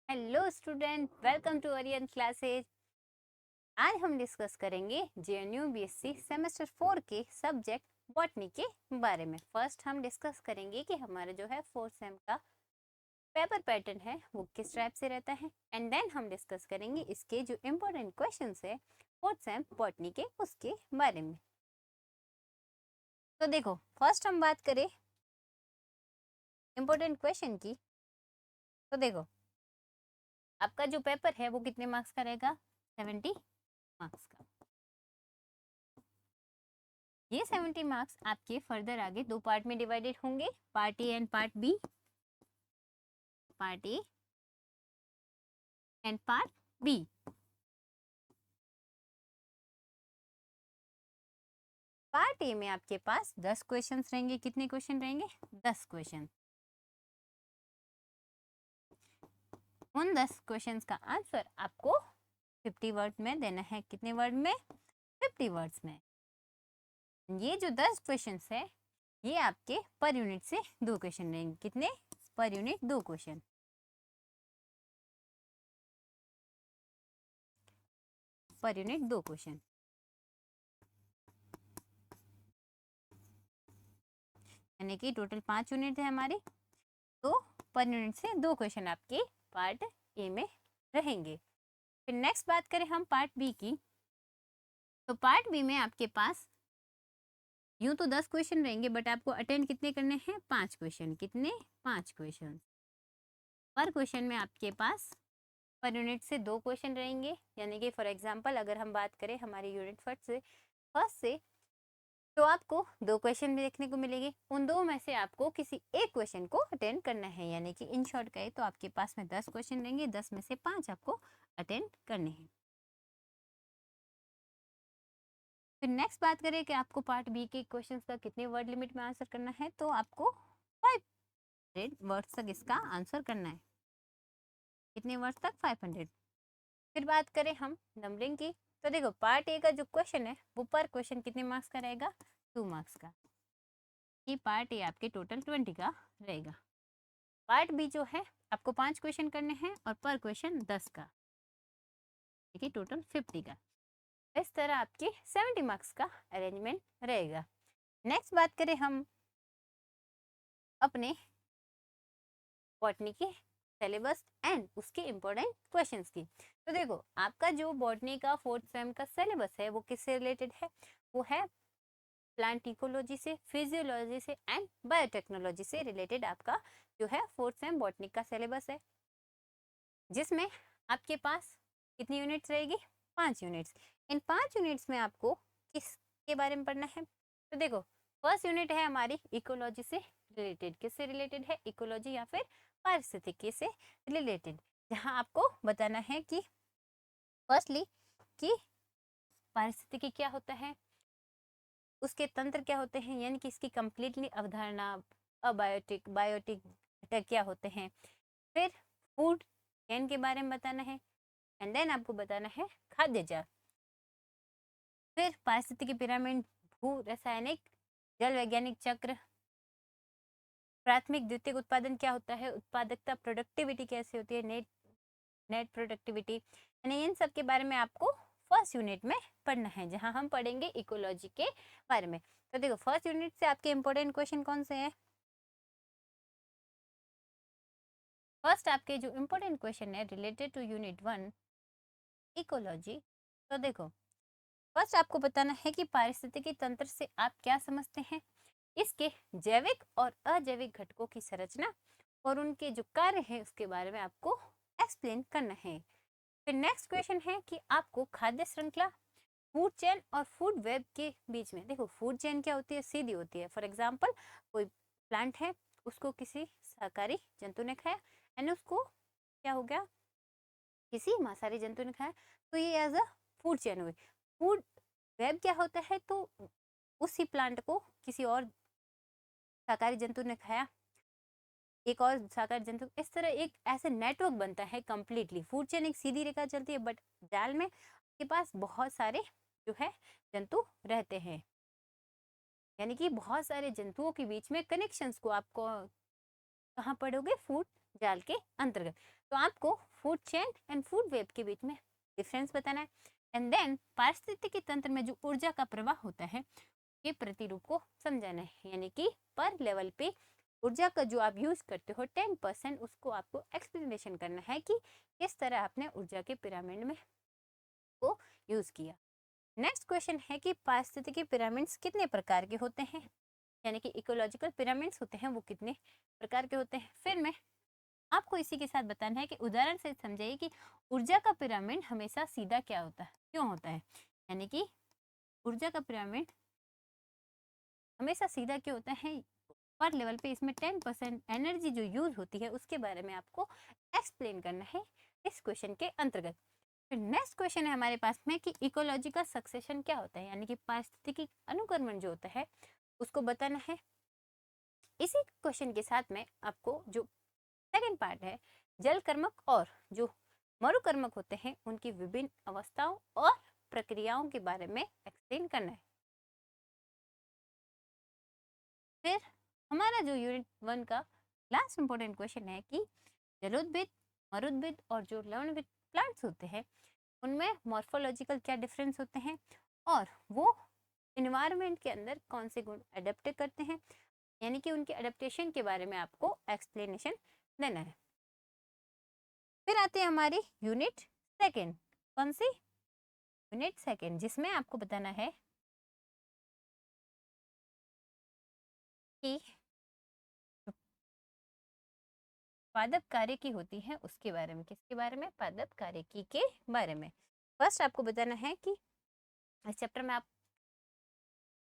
Hello student, welcome to Orion classes. आज हम discuss करेंगे जेएनयू बीएससी सेमेस्टर 4 के सब्जेक्ट बॉटनी के बारे में। फर्स्ट हम डिस्कस करेंगे कि हमारा जो है फोर्थ सेम का पेपर पैटर्न है वो किस टाइप से रहता है, एंड देन हम डिस्कस करेंगे इसके जो इम्पोर्टेंट क्वेश्चंस है फोर्थ सेम बॉटनी के उसके बारे में। तो देखो, फर्स्ट हम बात करें इम्पोर्टेंट क्वेश्चन की। तो देखो, आपका जो पेपर है वो कितने मार्क्स का रहेगा? 70 मार्क्स का। ये 70 मार्क्स आपके फर्दर आगे दो पार्ट में डिवाइडेड होंगे, part A and part B. Part A and part B. Part A में आपके पास 10 क्वेश्चंस रहेंगे। कितने क्वेश्चन रहेंगे? 10 क्वेश्चन। उन 10 क्वेश्चंस का आंसर आपको 50 वर्ड में देना है। कितने वर्ड में? 50 वर्ड्स में। ये जो 10 क्वेश्चंस है ये आपके पर यूनिट से 2 क्वेश्चन रहेंगे। कितने? Per unit 2 question. Per unit 2 question, यानी कि टोटल 5 यूनिट है हमारी। तो पर यूनिट से 2 क्वेश्चन आपके पार्ट ए में रहेंगे। फिर नेक्स्ट बात करें हम पार्ट बी की। तो पार्ट बी में आपके पास यूं तो 10 क्वेश्चन रहेंगे, बट आपको अटेंड कितने करने हैं? 5 क्वेश्चन। कितने? 5 क्वेश्चन। पर क्वेश्चन में आपके पास पर यूनिट से 2 क्वेश्चन रहेंगे, यानी कि फॉर एग्जांपल अगर हम बात करें हमारी यूनिट फर्स्ट से तो आपको 2 क्वेश्चन भी देखने को मिलेंगे। उन दो में से आपको किसी एक क्वेश्चन को अटेंड करना है, यानी कि इन शॉर्ट कहे तो आपके पास में 10 क्वेश्चन रहेंगे, 10 में से 5 आपको अटेंड करने हैं। फिर नेक्स्ट बात करें कि आपको पार्ट बी के क्वेश्चंस का कितने वर्ड लिमिट में आंसर करना है, तो आपको 500 वर्ड्स तक इसका आंसर करना है। कितने वर्ड्स तक? 500। फिर बात करें हम नंबरिंग की। तो देखो, पार्ट ए का जो क्वेश्चन है वो पर क्वेश्चन कितने मार्क्स का रहेगा? 2 मार्क्स का। ये पार्ट ए आपके टोटल 20 का रहेगा। पार्ट बी जो है आपको 5 क्वेश्चन करने हैं और पर क्वेश्चन 10 का, ठीक है, टोटल 50 का। इस तरह आपके 70 मार्क्स का अरेंजमेंट रहेगा। नेक्स्ट बात करें हम अपने बॉटनी के सिलेबस एंड उसके इम्पोर्टेंट क्वेश्चंस की। तो देखो, आपका जो बॉटनी का फोर्थ सेम का सिलेबस है वो किससे रिलेटेड है? वो है प्लांट इकोलॉजी से, फिजियोलॉजी से एंड बायोटेक्नोलॉजी से रिलेटेड आपका जो है फोर्थ सेम बॉटनी का सिलेबस है, जिसमें आपके पास कितनी यूनिट्स रहेगी? 5 यूनिट्स। इन 5 यूनिट्स में आपको किसके बारे में पढ़ना है? तो देखो, फर्स्ट यूनिट है हमारी इकोलॉजी से रिलेटेड। किससे रिलेटेड है? इकोलॉजी या फिर पारिस्थितिकी से रिलेटेड, जहां आपको बताना है कि फर्स्टली कि पारिस्थितिकी क्या होता है, उसके तंत्र क्या होते हैं, यानी कि इसकी कंप्लीटली अवधारणा, अबायोटिक बायोटिक घटक क्या होते हैं। फिर फूड चेन के बारे में बताना है, एंड देन आपको बताना है खाद्य जाल। फिर पारिस्थितिकी पिरामिड, भू रासायनिक, जल वैज्ञानिक चक्र, प्राथमिक द्वितीयक उत्पादन क्या होता है, उत्पादकता प्रोडक्टिविटी कैसे होती है, नेट नेट प्रोडक्टिविटी, यानी इन सब के बारे में आपको फर्स्ट यूनिट में पढ़ना है, जहां हम पढ़ेंगे इकोलॉजी के बारे में। तो देखो, फर्स्ट यूनिट से आपके इंपॉर्टेंट क्वेश्चन कौन से हैं? फर्स्ट आपके जो इंपॉर्टेंट क्वेश्चन है रिलेटेड टू यूनिट 1 इकोलॉजी। तो देखो, फर्स्ट आपको बताना है कि पारिस्थितिकी तंत्र से आप क्या समझते हैं, इसके जैविक और अजैविक घटकों की संरचना और उनके जो कार्य है उसके बारे में आपको एक्सप्लेन करना है। फिर नेक्स्ट क्वेश्चन है कि आपको खाद्य श्रृंखला, फूड चेन और फूड वेब के बीच में, देखो फूड चेन क्या होती है? सीधी होती है। फॉर एग्जांपल कोई प्लांट है, उसको किसी शाकाहारी जंतु ने खाया एंड उसको क्या हो गया? किसी मांसाहारी जंतु ने खाया, तो ये एज अ फूड चेन हुई। फूड वेब क्या होता है? तो उसी प्लांट को किसी और शाकाहारी जंतु ने खाया, एक और शाकाहारी जंतु, इस तरह एक ऐसे नेटवर्क बनता है कंप्लीटली। फूड चेन एक सीधी रेखा चलती है, बट जाल में आपके पास बहुत सारे जो है जंतु रहते हैं, यानी कि बहुत सारे जंतुओं के बीच में कनेक्शंस को आपको कहाँ पढ़ोगे? फूड जाल के अंतर्गत। तो आपको food chain and food web के बीच में डिफरेंस बताना है। एंड देन पारिस्थितिकी तंत्र में जो ऊर्जा का प्रवाह होता है के प्रतिरूप को समझाना है, यानी कि पर लेवल पे ऊर्जा का जो आप यूज करते हो 10%, उसको आपको एक्सप्लेनेशन करना है कि किस तरह आपने ऊर्जा के पिरामिड में को यूज किया। नेक्स्ट क्वेश्चन है कि पारिस्थितिकी पिरामिड्स कितने प्रकार के होते हैं, यानी कि इकोलॉजिकल पिरामिड्स होते हैं वो कितने प्रकार के होते हैं। फिर मैं आपको इसी के साथ बताना है कि उदाहरण से समझाइए कि ऊर्जा का पिरामिड हमेशा सीधा क्या होता है, क्यों होता है, यानी कि ऊर्जा का पिरामिड हमेशा सीधा क्यों होता है, पर लेवल पे इसमें 10% एनर्जी जो यूज होती है उसके बारे में आपको एक्सप्लेन करना है इस क्वेश्चन के अंतर्गत। फिर नेक्स्ट क्वेश्चन है हमारे पास में कि इकोलॉजिकल सक्सेशन क्या होता है, यानी कि पारिस्थितिकी अनुक्रमण जो होता है उसको बताना है। इसी क्वेश्चन के साथ में आपको जो सेकंड पार्ट है जल कर्मक और जो मरुकर्मक होते हैं उनकी विभिन्न अवस्थाओं और प्रक्रियाओं के बारे में एक्सप्लेन करना है। फिर हमारा जो यूनिट 1 का लास्ट इंपॉर्टेंट क्वेश्चन है कि जलोद्भिद, मरुद्भिद और जो लवणविद प्लांट्स होते हैं उनमें मॉर्फोलॉजिकल क्या डिफरेंस होते हैं और वो इन्वायरमेंट के अंदर कौन से गुण अडेप्ट करते हैं, यानी कि उनके अडेप्टेशन के बारे में आपको एक्सप्लेनेशन देना है। फिर आते हैं हमारी यूनिट सेकेंड, कौन सी यूनिट सेकेंड, जिसमें आपको बताना है कि पादप कार्यकी होती है उसके बारे में। किसके बारे में, पादप कार्यकी के बारे में। फर्स्ट आपको बताना है कि इस चैप्टर में आप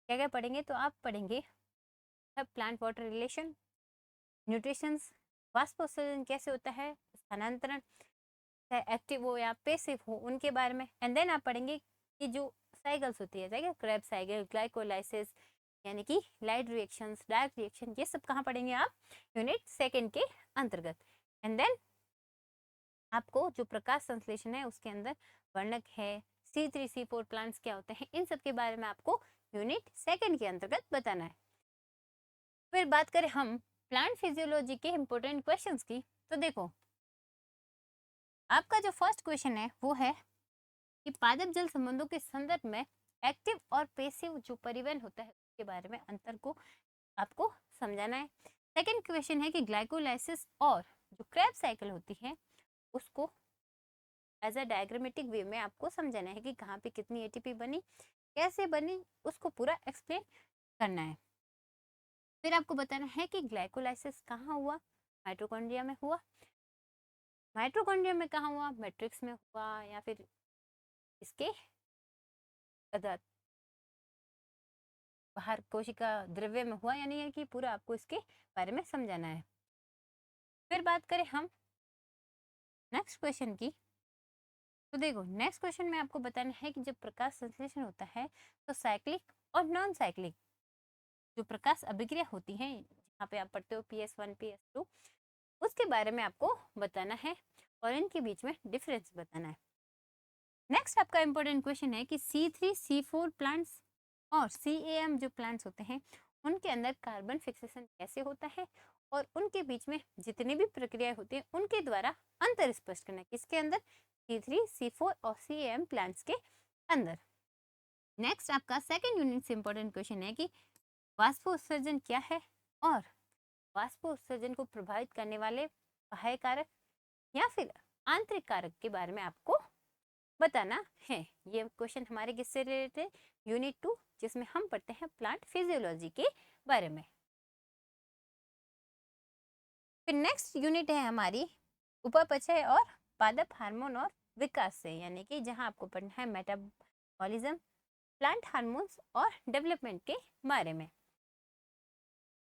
क्या क्या पढ़ेंगे, तो आप पढ़ेंगे प्लांट वाटर रिलेशन, न्यूट्रिशंस, वाष्पोत्सर्जन कैसे होता है, स्थानांतरण चाहे एक्टिव हो या पैसिव हो उनके बारे में। एंड देन आप पढ़ेंगे कि जो साइकिल्स होती है, चाहे क्रेब्स साइकिल, ग्लाइकोलाइसिस, यानी कि लाइट रिएक्शंस, डार्क रिएक्शन, ये सब कहाँ पढ़ेंगे आप, यूनिट सेकेंड के अंतर्गत। एंड देन आपको जो प्रकाश संश्लेषण है उसके अंदर वर्णक है, C3C4 प्लांट्स क्या होते हैं, इन सब के बारे में आपको यूनिट सेकेंड के अंतर्गत बताना है। फिर बात करें हम प्लांट फिजियोलॉजी के इंपॉर्टेंट क्वेश्चंस की, तो देखो आपका जो फर्स्ट क्वेश्चन है वो है कि पादप जल संबंधों के संदर्भ में एक्टिव और पैसिव जो परिवहन होता है उसके बारे में अंतर को आपको समझाना है। सेकंड क्वेश्चन है कि ग्लाइकोलाइसिस और जो क्रेब्स साइकिल होती है उसको एज अ डायग्रामेटिक वे में आपको समझाना है कि कहाँ पे कितनी एटीपी बनी, कैसे बनी, उसको पूरा एक्सप्लेन करना है। फिर आपको बताना है कि ग्लाइकोलाइसिस कहाँ हुआ, माइटोकॉन्ड्रिया में हुआ, माइटोकॉन्ड्रिया में कहाँ हुआ, मैट्रिक्स में हुआ, या फिर इसके बाहर कोशिका द्रव्य में हुआ, यानी कि पूरा आपको इसके बारे में समझाना है। फिर बात करें हम नेक्स्ट क्वेश्चन की, तो देखो नेक्स्ट क्वेश्चन में आपको बताना है कि जब प्रकाश संश्लेषण होता है तो साइक्लिक और नॉन साइक्लिक जो प्रकाश अभिक्रिया होती है, जहाँ पे आप पढ़ते हो PS1 PS2, उसके बारे में आपको बताना है और इनके बीच में डिफरेंस बताना है। नेक्स्ट आपका इंपॉर्टेंट क्वेश्चन है कि C3C4 प्लांट्स और CAM जो प्लांट्स होते हैं उनके अंदर कार्बन फिक्सेशन कैसे होता है और उनके बीच में जितनी भी प्रक्रियाएं होती हैं उनके द्वारा अंतर स्पष्ट करना है। किसके अंदर, C3C4 और CAM प्लांट्स के अंदर। नेक्स्ट आपका सेकेंड यूनिट से इंपॉर्टेंट क्वेश्चन है कि वाष्पोत्सर्जन क्या है और वाष्पोत्सर्जन को प्रभावित करने वाले बाह्य कारक या फिर आंतरिक कारक के बारे में आपको बताना है। ये क्वेश्चन हमारे किससे रिलेटेड है, यूनिट 2, जिसमें हम पढ़ते हैं प्लांट फिजियोलॉजी के बारे में। फिर नेक्स्ट यूनिट है हमारी उपापचय और पादप हार्मोन और विकास से, यानी कि जहां आपको पढ़ना है मेटाबॉलिज्म, प्लांट हार्मोन्स और डेवलपमेंट के बारे में।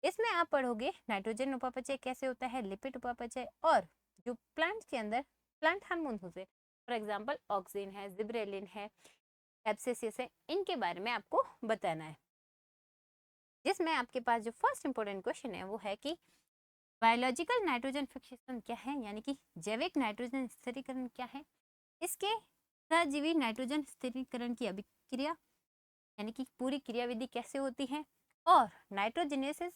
इसमें आप पढ़ोगे नाइट्रोजन उपापचय कैसे होता है, लिपिड उपापचय, और जो प्लांट के अंदर प्लांट हार्मोन होते हैं, फॉर एग्जांपल ऑक्सिन है, जिब्रेलिन है, एब्सिसियस है, इनके बारे में आपको बताना है। जिसमें आपके पास जो फर्स्ट इंपॉर्टेंट क्वेश्चन है वो है कि बायोलॉजिकल नाइट्रोजन फिक्सेशन क्या है, यानी कि जैविक नाइट्रोजन स्थिरीकरण क्या है, इसके सहजीवी नाइट्रोजन स्थिरीकरण की अभिक्रिया, यानी कि पूरी क्रियाविधि कैसे होती है, और नाइट्रोजनेसिस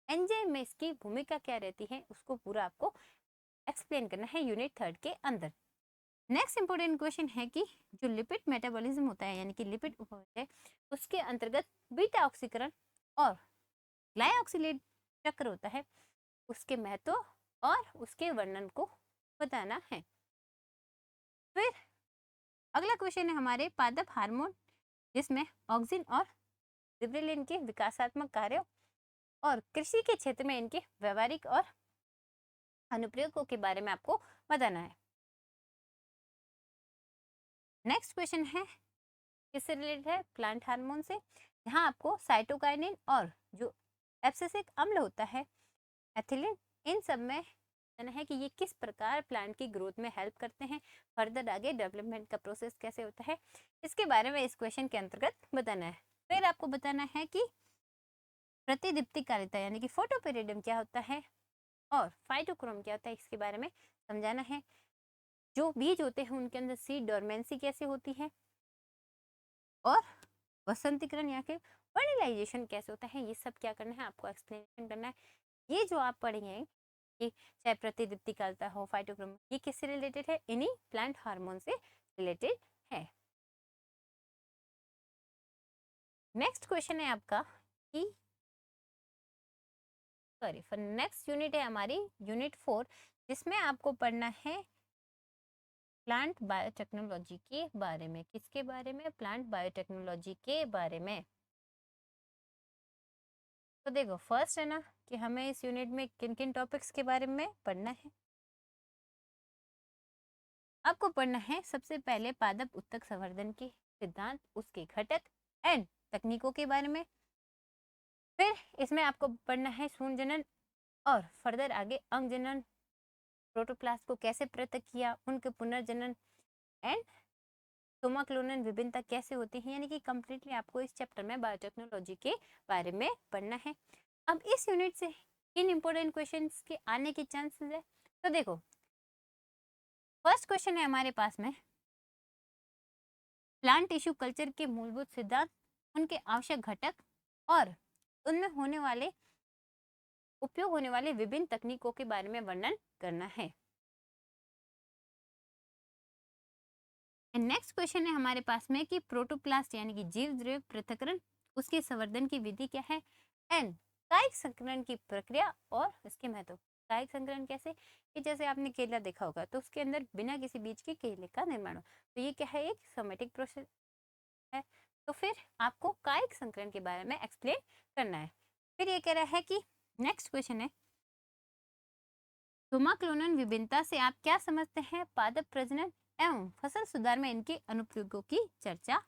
एंजाइम में इसकी भूमिका क्या रहती है, उसको पूरा आपको एक्सप्लेन करना है यूनिट 3 के अंदर। नेक्स्ट इंपॉर्टेंट क्वेश्चन है कि जो लिपिड मेटाबॉलिज्म होता है यानी कि लिपिड उपभोग है, उसके अंतर्गत बीटा ऑक्सीकरण और ग्लाइऑक्सिलेट चक्र होता है, उसके महत्व और उसके वर्णन को बताना है। फिर अगला क्वेश्चन है हमारे पादप हार्मोन, जिसमें ऑक्सिन और जिबरेलिन के विकासात्मक कार्यों और कृषि के क्षेत्र में इनके व्यवहारिक और अनुप्रयोगों के बारे में आपको बताना है। नेक्स्ट क्वेश्चन है किससे रिलेटेड है, प्लांट हार्मोन से, जहां आपको साइटोकाइनिन और जो एब्सिसिक अम्ल होता है एथिलीन, इन सब में कहना है कि ये किस प्रकार प्लांट की ग्रोथ में हेल्प करते हैं, फर्दर आगे डेवलपमेंट का प्रोसेस कैसे होता है, इसके बारे में इस क्वेश्चन के अंतर्गत बताना है। फिर आपको बताना है कि प्रतिदीप्तिकारिता यानी कि फोटोपेरिडियम क्या होता है और फाइटोक्रोम क्या होता है, इसके बारे में समझाना है। जो बीज होते हैं उनके अंदर सीड डोरमेंसी कैसे होती है और वसंतीकरण या फिर फर्टिलाइजेशन कैसे होता है, ये सब क्या करना है आपको एक्सप्लेनेशन करना है। ये जो आप पढ़ेंगे कि चाहे प्रतिदीप्तिकारिता हो, फाइटोक्रोम, ये किससे रिलेटेड है, इन्हीं प्लांट हार्मोन से रिलेटेड है। नेक्स्ट क्वेश्चन है आपका कि सॉरी फॉर नेक्स्ट यूनिट है हमारी यूनिट 4, जिसमें आपको पढ़ना है प्लांट बायोटेक्नोलॉजी के बारे में। किसके बारे में, प्लांट बायोटेक्नोलॉजी के बारे में। तो देखो फर्स्ट है ना कि हमें इस यूनिट में किन किन टॉपिक्स के बारे में पढ़ना है। आपको पढ़ना है सबसे पहले पादप उत्तक संवर्धन के सिद्धांत, उसके घटक एंड तकनीकों के बारे में। फिर इसमें आपको पढ़ना है सूर्ण जनन और फर्दर आगे अंग जनन, प्रोटोप्लास्ट को कैसे पृथक किया, उनके पुनर्जनन एंड सोमाक्लोनन विभिन्नता कैसे होती है, यानी कि कंप्लीटली आपको इस चैप्टर में बायोटेक्नोलॉजी के बारे में पढ़ना है। अब इस यूनिट से किन इंपॉर्टेंट क्वेश्चंस के आने के चांसेस है, तो देखो फर्स्ट क्वेश्चन है हमारे पास में प्लांट टिश्यू कल्चर के मूलभूत सिद्धांत, उनके आवश्यक घटक और उनमें होने वाले उपयोग होने वाले विभिन्न तकनीकों के बारे में वर्णन करना है। नेक्स्ट क्वेश्चन है हमारे पास में कि प्रोटोप्लास्ट यानी कि जीव द्रव्य पृथक्करण, उसके संवर्धन की विधि क्या है एंड कायिक संकरण की प्रक्रिया और इसके महत्व। कायिक संकरण कैसे, कि जैसे आपने केला देखा होगा तो उसके अंदर बिना किसी बीज के केले का निर्माण हो, तो ये क्या है, एक सोमेटिक प्रोसेस है। तो फिर आपको कायिक संकरण के बारे में एक्सप्लेन करना है। फिर ये कह रहा है कि नेक्स्ट क्वेश्चन है सोमाक्लोनन विभिन्नता से आप क्या समझते हैं, पादप प्रजनन एवं फसल सुधार में इनके अनुप्रयोगों की चर्चा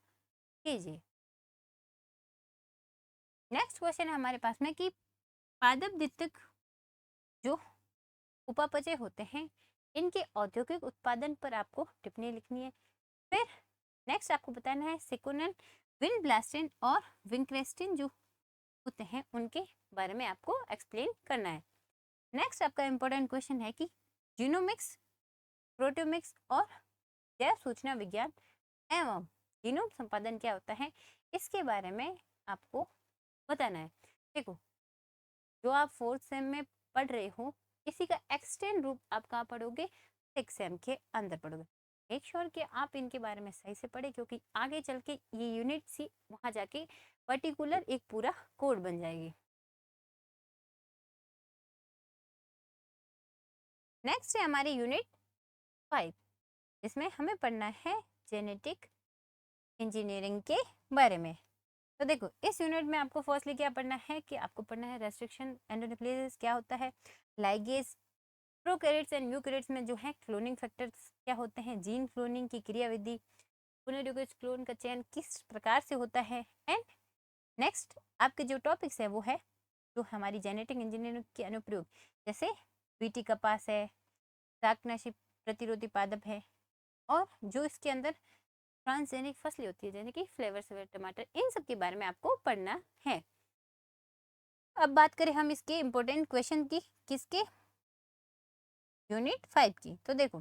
कीजिए। नेक्स्ट क्वेश्चन है हमारे पास में कि पादप द्वितीयक जो उपापचय होते हैं, इनके औद्योगिक उत्पादन पर आपको टिप्पणी लिखनी है। फिर नेक्स्ट आपको बताना है सिकोनन, विनब्लास्टिन और विंक्रेस्टिन जो होते हैं उनके बारे में आपको एक्सप्लेन करना है। नेक्स्ट आपका इंपॉर्टेंट क्वेश्चन है कि जीनोमिक्स, प्रोटियोमिक्स और जैव सूचना विज्ञान एवं जीनोम संपादन क्या होता है, इसके बारे में आपको बताना है। देखो जो आप 4th सेम में पढ़ रहे हो, इसी का एक्सटेंड रूप आप कहाँ पढ़ोगे, 6th सेम के अंदर पढ़ोगे। मेक श्योर कि आप इनके बारे में सही से पढ़े, क्योंकि आगे चल के ये यूनिट सी वहां जाके पर्टिकुलर एक पूरा कोड बन जाएगी। नेक्स्ट है हमारी यूनिट 5, जिसमें हमें पढ़ना है जेनेटिक इंजीनियरिंग के बारे में। तो देखो इस यूनिट में आपको फर्स्टली क्या पढ़ना है कि आपको पढ़ना है रेस्ट्रिक्शन एंडोन्यूक्लियोसिस क्या होता है, लाइगेज, प्रोकैरियोट्स एंड यूकैरियोट्स में जो है क्लोनिंग फैक्टर्स क्या होते हैं, जीन क्लोनिंग की क्रियाविधि, पुनर्योजित क्लोन का चयन किस प्रकार से होता है, एंड नेक्स्ट आपके जो टॉपिक्स है वो है जो हमारी जेनेटिक इंजीनियरिंग के अनुप्रयोग, जैसे बीटी कपास है, शाकनाशी प्रतिरोधी पादप है, और जो इसके अंदर ट्रांसजेनिक फसलें होती है जैसे कि फ्लेवर सेवर टमाटर, इन सब के बारे में आपको पढ़ना है। अब बात करें हम इसके इंपॉर्टेंट क्वेश्चन की, किसके, यूनिट 5 की। तो देखो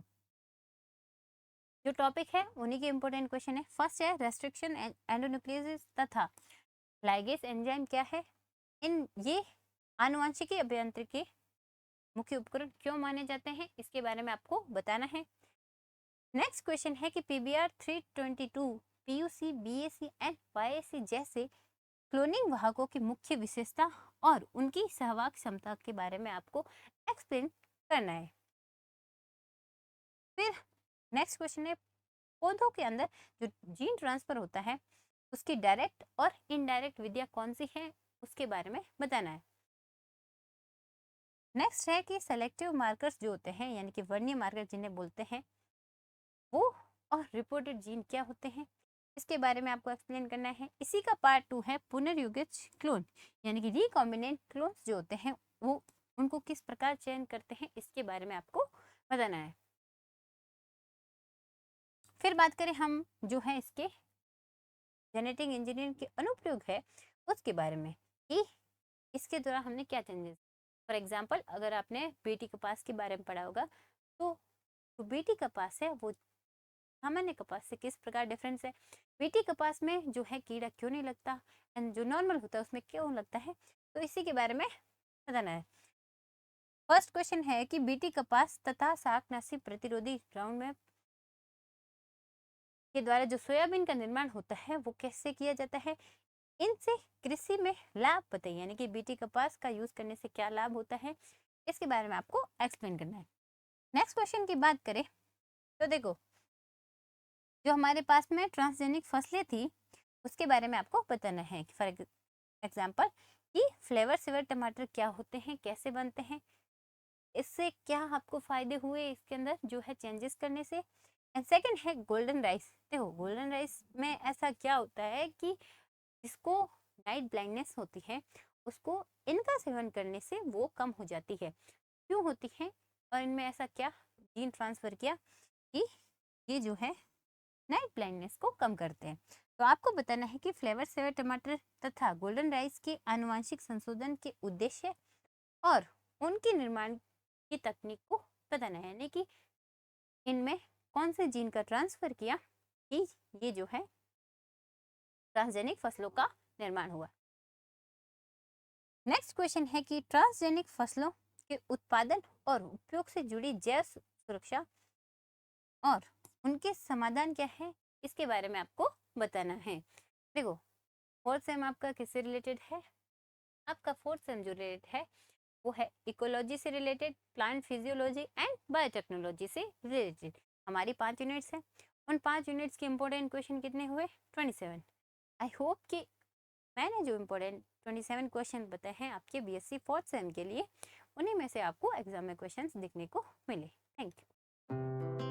जो टॉपिक है उन्हीं के इंपॉर्टेंट क्वेश्चन है। फर्स्ट है रेस्ट्रिक्शन एंडोन्यूक्लियोसिस तथा लाइगेज एंजाइम क्या है। इन ये आनुवंशिकी अभियांत्रिकी मुख्य उपकरण क्यों माने जाते हैं, इसके बारे में आपको बताना है। नेक्स्ट क्वेश्चन है कि PBR 322 PUC, BAC and YAC जैसे क्लोनिंग वाहकों की मुख्य विशेषता और उनकी सहवाग क्षमता के बारे में आपको एक्सप्लेन करना है। फिर नेक्स्ट क्वेश्चन है पौधों के अंदर जो जीन ट्रांसफर होता है उसकी डायरेक्ट और इनडायरेक्ट विधियां कौन सी हैं, उसके बारे में बताना है। नेक्स्ट है कि सेलेक्टिव मार्कर्स जो होते हैं यानी कि वर्णीय मार्कर जिन्हें बोलते हैं वो और रिपोर्टेड जीन क्या होते हैं, इसके बारे में आपको एक्सप्लेन करना है। इसी का पार्ट 2 है पुनर्युगित क्लोन यानी कि रिकॉम्बिनेंट क्लोन्स जो होते हैं वो उनको किस प्रकार चयन करते हैं, इसके बारे में आपको बताना है। फिर बात करें हम जो है इसके जेनेटिक इंजीनियरिंग के अनुप्रयोग है उसके बारे में कि इसके द्वारा हमने क्या चेंजेस। फॉर एग्जाम्पल अगर आपने बेटी कपास के बारे में पढ़ा होगा तो जो बेटी कपास है वो सामान्य कपास से किस प्रकार डिफरेंस है, बेटी कपास में जो है कीड़ा क्यों नहीं लगता एंड जो नॉर्मल होता है उसमें क्यों लगता है, तो इसी के बारे में बताना है। फर्स्ट क्वेश्चन है कि बीटी कपास तथा शाकनाशी प्रतिरोधी ग्राउंड में के द्वारा जो सोयाबीन का निर्माण होता है वो कैसे किया जाता है, इनसे कृषि में लाभ बताइए यानी कि बीटी कपास का यूज करने से क्या लाभ होता है, इसके बारे में आपको एक्सप्लेन करना है। नेक्स्ट क्वेश्चन की बात करें तो देखो जो हमारे पास में ट्रांसजेनिक फसलें थी उसके बारे में आपको बताना है। फॉर एग्जाम्पल कि फ्लेवर सेवर टमाटर क्या होते हैं, कैसे बनते हैं, इससे क्या आपको फायदे हुए इसके अंदर जो है चेंजेस करने से। एंड सेकंड है गोल्डन राइस। देखो गोल्डन राइस में ऐसा क्या होता है कि जिसको नाइट ब्लाइंडनेस होती है उसको इनका सेवन करने से वो कम हो जाती है, क्यों होती है और इनमें ऐसा क्या जीन ट्रांसफर किया कि ये जो है नाइट ब्लाइंडनेस को कम करते हैं। तो आपको बताना है कि फ्लेवर सेवर टमाटर तथा गोल्डन राइस के आनुवांशिक संशोधन के उद्देश्य और उनके निर्माण की तकनीक को बताना है यानी कि इनमें कौन से जीन का ट्रांसफर किया कि ये जो है ट्रांसजेनिक फसलों का निर्माण हुआ। नेक्स्ट क्वेश्चन है कि ट्रांसजेनिक फसलों के उत्पादन और उपयोग से जुड़ी जैव सुरक्षा और उनके समाधान क्या है, इसके बारे में आपको बताना है। देखो फोर्थ सेम आपका किससे रिलेटेड है, आपका फोर्थ सेम जो रिलेटेड है वो है इकोलॉजी से related, plant physiology and biotechnology से रिलेटेड। हमारी 5 यूनिट्स हैं, उन 5 यूनिट्स के इंपॉर्टेंट क्वेश्चन कितने हुए 27। आई होप कि मैंने जो इम्पोर्टेंट 27 क्वेश्चन बताए हैं आपके BSc फोर्थ सेम के लिए उन्हीं में से आपको एग्जाम में क्वेश्चंस दिखने को मिले। Thank you.